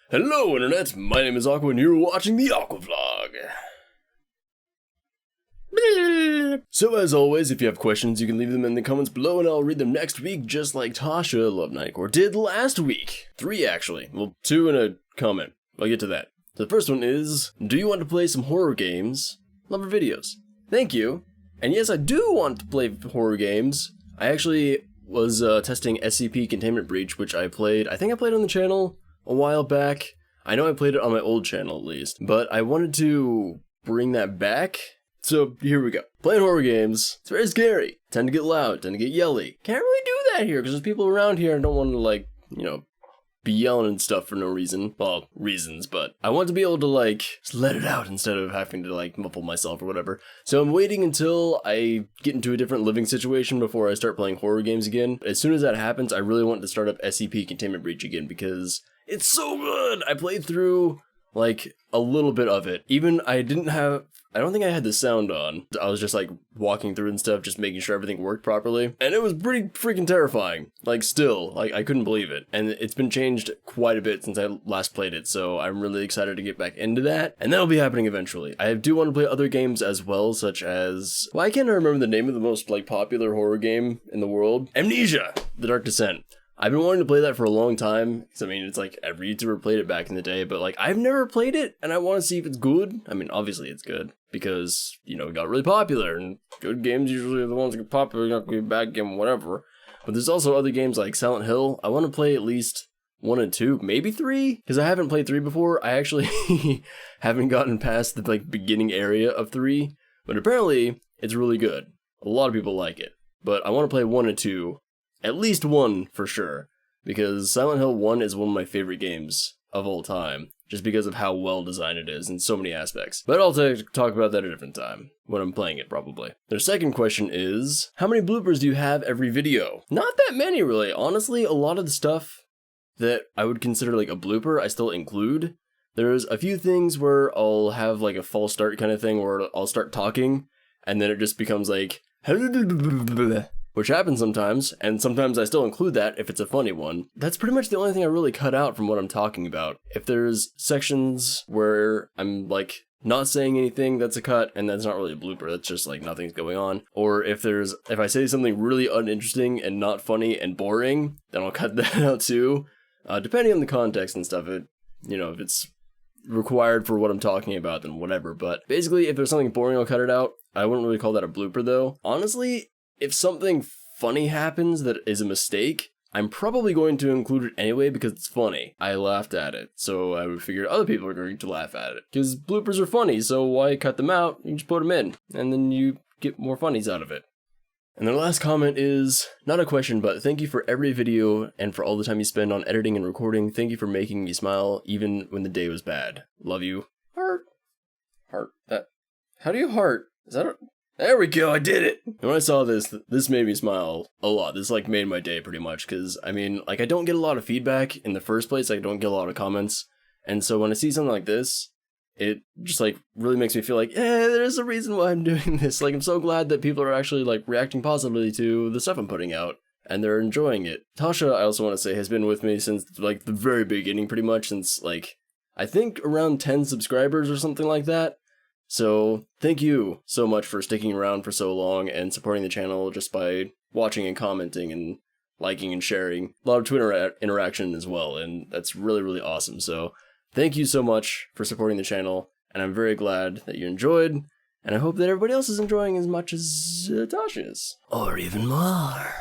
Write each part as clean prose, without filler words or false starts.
Hello Internet, my name is Aqua and you're watching the Aqua Vlog. So as always, if you have questions, you can leave them in the comments below and I'll read them next week, just like Tasha Love Nightcore did last week. 3 actually, well 2 in a comment, I'll get to that. The first one is, do you want to play some horror games? Love your videos. Thank you. And yes, I do want to play horror games. I actually was testing SCP Containment Breach, which I think I played on the channel a while back. I know I played it on my old channel at least, but I wanted to bring that back. So here we go. Playing horror games. It's very scary. Tend to get loud, tend to get yelly. Can't really do that here because there's people around here and don't want to like, be yelling and stuff for no reason. Well, reasons, but I want to be able to like just let it out instead of having to like muffle myself or whatever. So I'm waiting until I get into a different living situation before I start playing horror games again. As soon as that happens, I really want to start up SCP Containment Breach again because it's so good! I played through, like, a little bit of it. Even, I don't think I had the sound on. I was just, like, walking through and stuff, just making sure everything worked properly. And it was pretty freaking terrifying. Like, still, like, I couldn't believe it. And it's been changed quite a bit since I last played it, so I'm really excited to get back into that. And that'll be happening eventually. I do want to play other games as well, such as... Why can't I remember the name of the most, like, popular horror game in the world? Amnesia! The Dark Descent. I've been wanting to play that for a long time, because I mean, it's like every YouTuber played it back in the day, but like, I've never played it, and I want to see if it's good. I mean, obviously it's good, because, it got really popular, and good games usually are the ones that get popular, not going to be a bad game, whatever. But there's also other games like Silent Hill. I want to play at least 1 and 2, maybe 3, because I haven't played 3 before. I actually haven't gotten past the like beginning area of 3, but apparently it's really good. A lot of people like it, but I want to play 1 and 2. At least 1 for sure, because Silent Hill 1 is one of my favorite games of all time, just because of how well designed it is in so many aspects. But I'll talk about that at a different time, when I'm playing it probably. Their second question is, how many bloopers do you have every video? Not that many really, honestly. A lot of the stuff that I would consider like a blooper, I still include. There's a few things where I'll have like a false start kind of thing where I'll start talking, and then it just becomes like, which happens sometimes, and sometimes I still include that if it's a funny one. That's pretty much the only thing I really cut out from what I'm talking about. If there's sections where I'm like not saying anything, that's a cut, and that's not really a blooper, that's just like nothing's going on. Or if I say something really uninteresting and not funny and boring, then I'll cut that out too. Depending on the context and stuff, if it's required for what I'm talking about, then whatever. But basically, if there's something boring, I'll cut it out. I wouldn't really call that a blooper though. Honestly, if something funny happens that is a mistake, I'm probably going to include it anyway because it's funny. I laughed at it, so I would figure other people are going to laugh at it. Because bloopers are funny, so why cut them out? You just put them in, and then you get more funnies out of it. And their last comment is, not a question, but thank you for every video and for all the time you spend on editing and recording. Thank you for making me smile, even when the day was bad. Love you. Heart. Heart. How do you heart? Is that a... There we go, I did it! And when I saw this made me smile a lot. This like made my day pretty much, because I mean, like I don't get a lot of feedback in the first place, I don't get a lot of comments, and so when I see something like this, it just like really makes me feel like, there's a reason why I'm doing this. Like I'm so glad that people are actually like reacting positively to the stuff I'm putting out, and they're enjoying it. Tasha, I also want to say, has been with me since like the very beginning pretty much, since like, I think around 10 subscribers or something like that. So, thank you so much for sticking around for so long and supporting the channel just by watching and commenting and liking and sharing. A lot of Twitter interaction as well, and that's really, really awesome. So, thank you so much for supporting the channel, and I'm very glad that you enjoyed, and I hope that everybody else is enjoying as much as Tasha is. Or even more.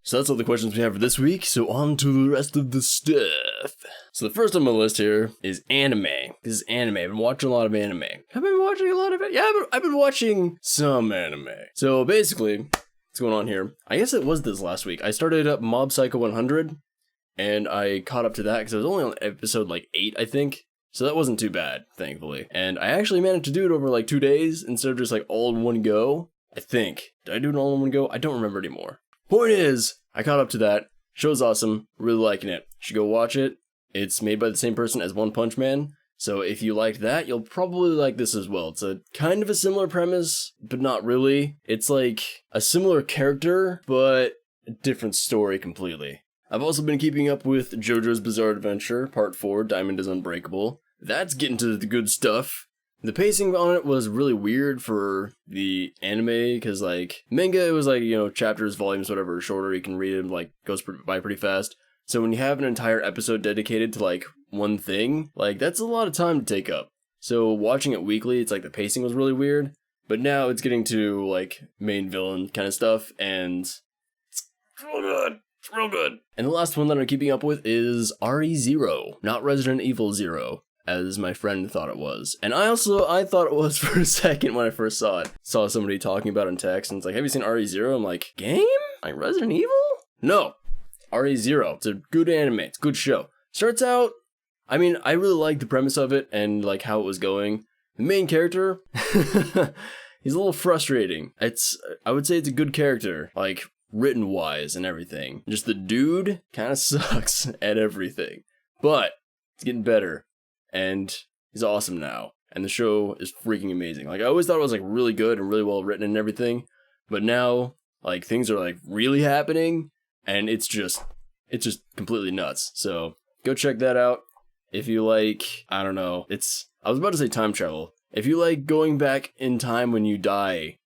So that's all the questions we have for this week, so on to the rest of the stuff. So the first on my list here is anime. This is anime. I've been watching a lot of anime. Have I been watching a lot of it? Yeah, I've been watching some anime. So basically, what's going on here? I guess it was this last week. I started up Mob Psycho 100, and I caught up to that because I was only on episode like 8, I think. So that wasn't too bad, thankfully. And I actually managed to do it over like 2 days instead of just like all in one go. I think. Did I do it all in one go? I don't remember anymore. Point is, I caught up to that. Show's awesome. Really liking it. Should go watch it. It's made by the same person as One Punch Man. So if you liked that, you'll probably like this as well. It's a kind of a similar premise, but not really. It's like a similar character, but a different story completely. I've also been keeping up with JoJo's Bizarre Adventure, Part 4, Diamond is Unbreakable. That's getting to the good stuff. The pacing on it was really weird for the anime, because, like, manga, it was like, you know, chapters, volumes, whatever, shorter, you can read it, like, goes by pretty fast. So when you have an entire episode dedicated to, like, one thing, like, that's a lot of time to take up. So watching it weekly, it's like the pacing was really weird, but now it's getting to, like, main villain kind of stuff, and it's real good. It's real good. And the last one that I'm keeping up with is RE0, not Resident Evil 0. As my friend thought it was. And I thought it was for a second when I first saw it. Saw somebody talking about it in text, and it's like, have you seen RE0? I'm like, game? Like Resident Evil? No. RE0. It's a good anime. It's a good show. Starts out, I mean, I really like the premise of it and like how it was going. The main character, he's a little frustrating. I would say it's a good character, like written wise and everything. Just the dude kind of sucks at everything. But it's getting better. And he's awesome now. And the show is freaking amazing. Like, I always thought it was, like, really good and really well written and everything. But now, like, things are, like, really happening. And it's just completely nuts. So, go check that out. If you like, I don't know, I was about to say time travel. If you like going back in time when you die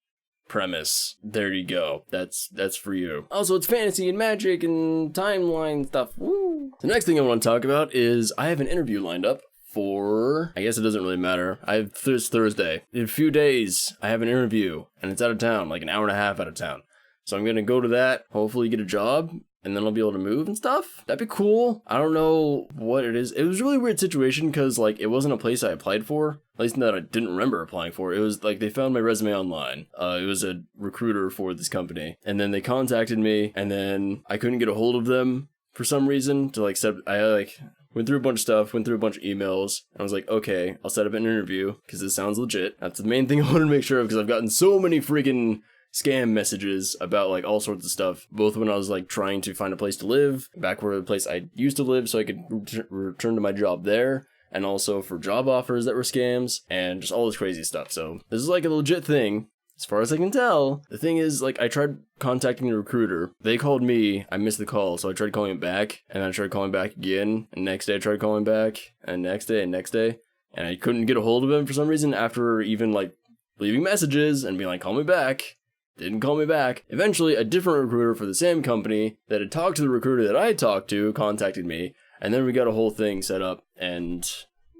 premise, there you go. That's for you. Also, it's fantasy and magic and timeline stuff. Woo! The next thing I want to talk about is I have an interview lined up. I guess it doesn't really matter. I have this Thursday. In a few days, I have an interview, and it's out of town, like an hour and a half out of town. So I'm gonna go to that, hopefully get a job, and then I'll be able to move and stuff. That'd be cool. I don't know what it is. It was a really weird situation, because, like, it wasn't a place I applied for. At least that I didn't remember applying for. It was, like, they found my resume online. It was a recruiter for this company. And then they contacted me, and then I couldn't get a hold of them for some reason to, like, went through a bunch of stuff, went through a bunch of emails, and I was like, okay, I'll set up an interview, because this sounds legit. That's the main thing I wanted to make sure of, because I've gotten so many freaking scam messages about, like, all sorts of stuff, both when I was, like, trying to find a place to live, back where the place I used to live, so I could return to my job there, and also for job offers that were scams, and just all this crazy stuff. So, this is, like, a legit thing. As far as I can tell. The thing is, like, I tried contacting the recruiter. They called me. I missed the call, so I tried calling back. And I tried calling back again. And next day I tried calling back. And next day and next day. And I couldn't get a hold of him for some reason after even, like, leaving messages and being like, call me back. Didn't call me back. Eventually, a different recruiter for the same company that had talked to the recruiter that I talked to contacted me. And then we got a whole thing set up. And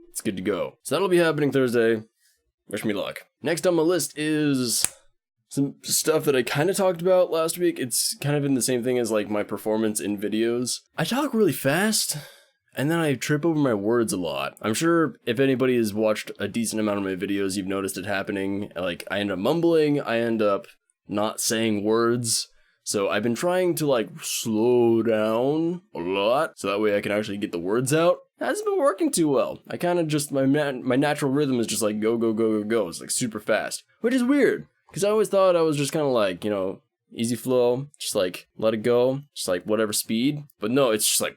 it's good to go. So that'll be happening Thursday. Wish me luck. Next on my list is some stuff that I kind of talked about last week. It's kind of in the same thing as, like, my performance in videos. I talk really fast, and then I trip over my words a lot. I'm sure if anybody has watched a decent amount of my videos, you've noticed it happening. Like, I end up mumbling, I end up not saying words. So I've been trying to, like, slow down a lot, so that way I can actually get the words out. Hasn't been working too well. I kind of just, my natural rhythm is just like go, go, go, go, go. It's like super fast, which is weird, because I always thought I was just kind of like, you know, easy flow, just like let it go, just like whatever speed. But no, it's just like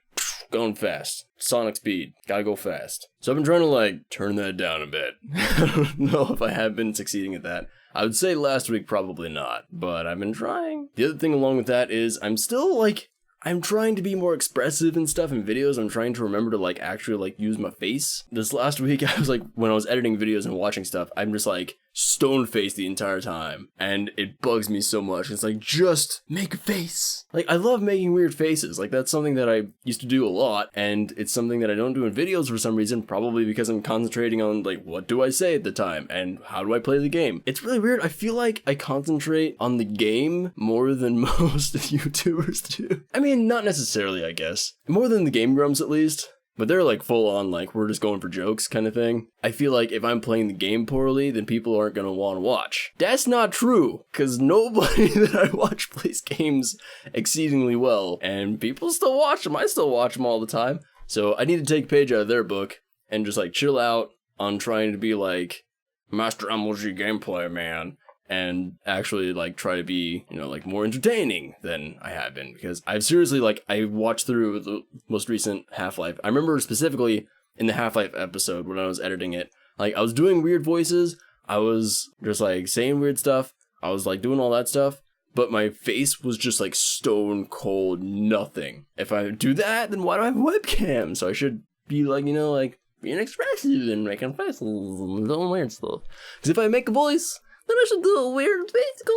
going fast. Sonic speed. Gotta go fast. So I've been trying to, like, turn that down a bit. I don't know if I have been succeeding at that. I would say last week probably not, but I've been trying. The other thing along with that is I'm still, like, I'm trying to be more expressive and stuff in videos. I'm trying to remember to, like, actually, like, use my face. This last week, I was, like, when I was editing videos and watching stuff, I'm just, like, stone-faced the entire time. And it bugs me so much. It's like, just make a face. Like, I love making weird faces. Like, that's something that I used to do a lot. And it's something that I don't do in videos for some reason, probably because I'm concentrating on, like, what do I say at the time? And how do I play the game? It's really weird. I feel like I concentrate on the game more than most YouTubers do. I mean, not necessarily, I guess. More than the Game Grumps, at least. But they're, like, full on, like, we're just going for jokes kind of thing. I feel like if I'm playing the game poorly, then people aren't gonna want to watch. That's not true, because nobody that I watch plays games exceedingly well, and people still watch them. I still watch them all the time. So I need to take a page out of their book and just, like, chill out on trying to be, like, Master MLG gameplay, man. And actually, like, try to be, you know, like, more entertaining than I have been. Because I've seriously, like, I watched through the most recent Half-Life. I remember specifically in the Half-Life episode when I was editing it, like, I was doing weird voices. I was just, like, saying weird stuff. I was, like, doing all that stuff. but my face was just like stone cold nothing. If I do that, then why do I have a webcam? So I should be like, you know, like being expressive and making faces and doing weird stuff. Because if I make a voice, then I should do a weird face go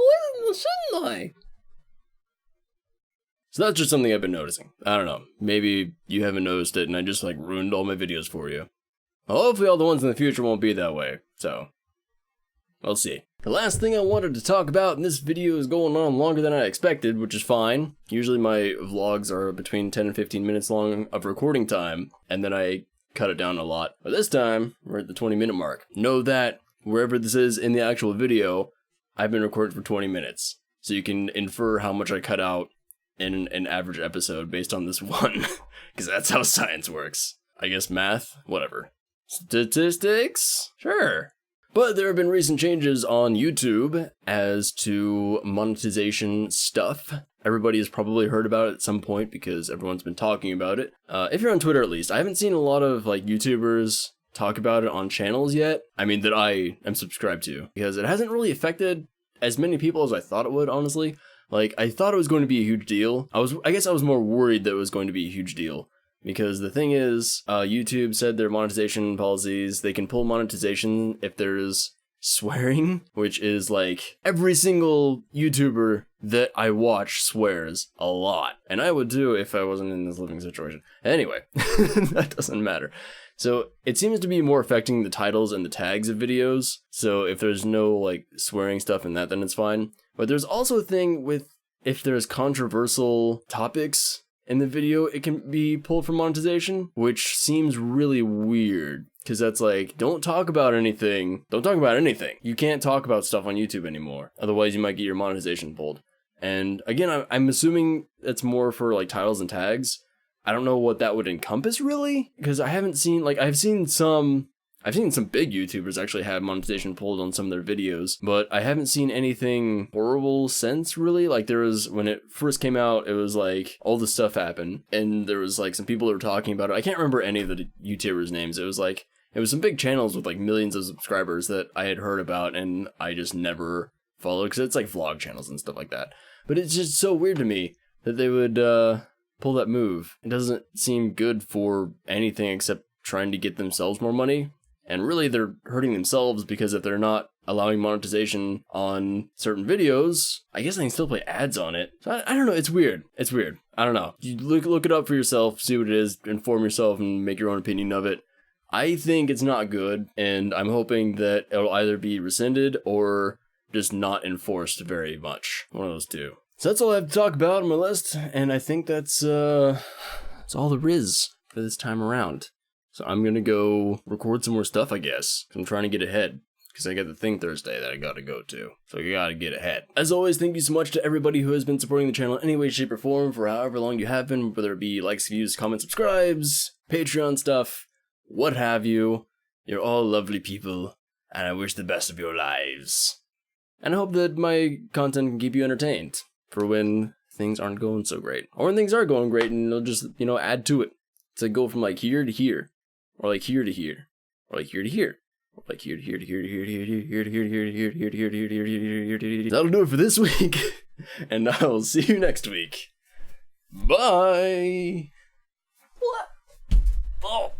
with it, shouldn't I? So that's just something I've been noticing. I don't know. Maybe you haven't noticed it and I just like ruined all my videos for you. Well, hopefully all the ones in the future won't be that way. So, we'll see. The last thing I wanted to talk about, and this video is going on longer than I expected, which is fine. Usually my vlogs are between 10 and 15 minutes long of recording time, and then I cut it down a lot. But this time, we're at the 20-minute mark. Know that wherever this is in the actual video, I've been recording for 20 minutes. So you can infer how much I cut out in an average episode based on this one, because that's how science works. I guess math, whatever. Statistics? Sure. But there have been recent changes on YouTube as to monetization stuff. Everybody has probably heard about it at some point because everyone's been talking about it. If you're on Twitter at least, I haven't seen a lot of like YouTubers talk about it on channels yet. I mean, that I am subscribed to, because it hasn't really affected as many people as I thought it would, honestly. Like, I thought it was going to be a huge deal. I guess I was more worried that it was going to be a huge deal. Because the thing is, YouTube said their monetization policies, they can pull monetization if there's swearing, which is like, every single YouTuber that I watch swears a lot. And I would too if I wasn't in this living situation. Anyway, that doesn't matter. So it seems to be more affecting the titles and the tags of videos. So if there's no like swearing stuff in that, then it's fine. But there's also a thing with if there's controversial topics in the video, it can be pulled from monetization, which seems really weird. Because that's like, don't talk about anything. Don't talk about anything. You can't talk about stuff on YouTube anymore. Otherwise, you might get your monetization pulled. And again, I'm assuming it's more for like titles and tags. I don't know what that would encompass really, because I haven't seen, like, I've seen some big YouTubers actually have monetization pulled on some of their videos, but I haven't seen anything horrible since, really. Like, there was, when it first came out, it was like, all this stuff happened, and there was like some people that were talking about it. I can't remember any of the YouTubers' names. It was some big channels with like millions of subscribers that I had heard about, and I just never followed, because it's like vlog channels and stuff like that. But it's just so weird to me that they would, pull that move. It doesn't seem good for anything except trying to get themselves more money. And really they're hurting themselves, because if they're not allowing monetization on certain videos, I guess they can still play ads on it. So I don't know, it's weird. It's weird. I don't know. You look it up for yourself, see what it is, inform yourself and make your own opinion of it. I think it's not good, and I'm hoping that it'll either be rescinded or just not enforced very much. One of those two. So that's all I have to talk about on my list, and I think that's all there is for this time around. So I'm gonna go record some more stuff, I guess. I'm trying to get ahead, because I got the thing Thursday that I gotta go to. So you gotta get ahead. As always, thank you so much to everybody who has been supporting the channel in any way, shape, or form for however long you have been, whether it be likes, views, comments, subscribes, Patreon stuff, what have you. You're all lovely people, and I wish the best of your lives. And I hope that my content can keep you entertained for when things aren't going so great. Or when things are going great, and it'll just, you know, add to it. To go from like here to here. Or like here to here. Or like here to here. Or like here to here to here to here to here to here to here to here to here to here to here to here to here to here to here. That'll do it for this week. And I will see you next week. Bye. What? Oh.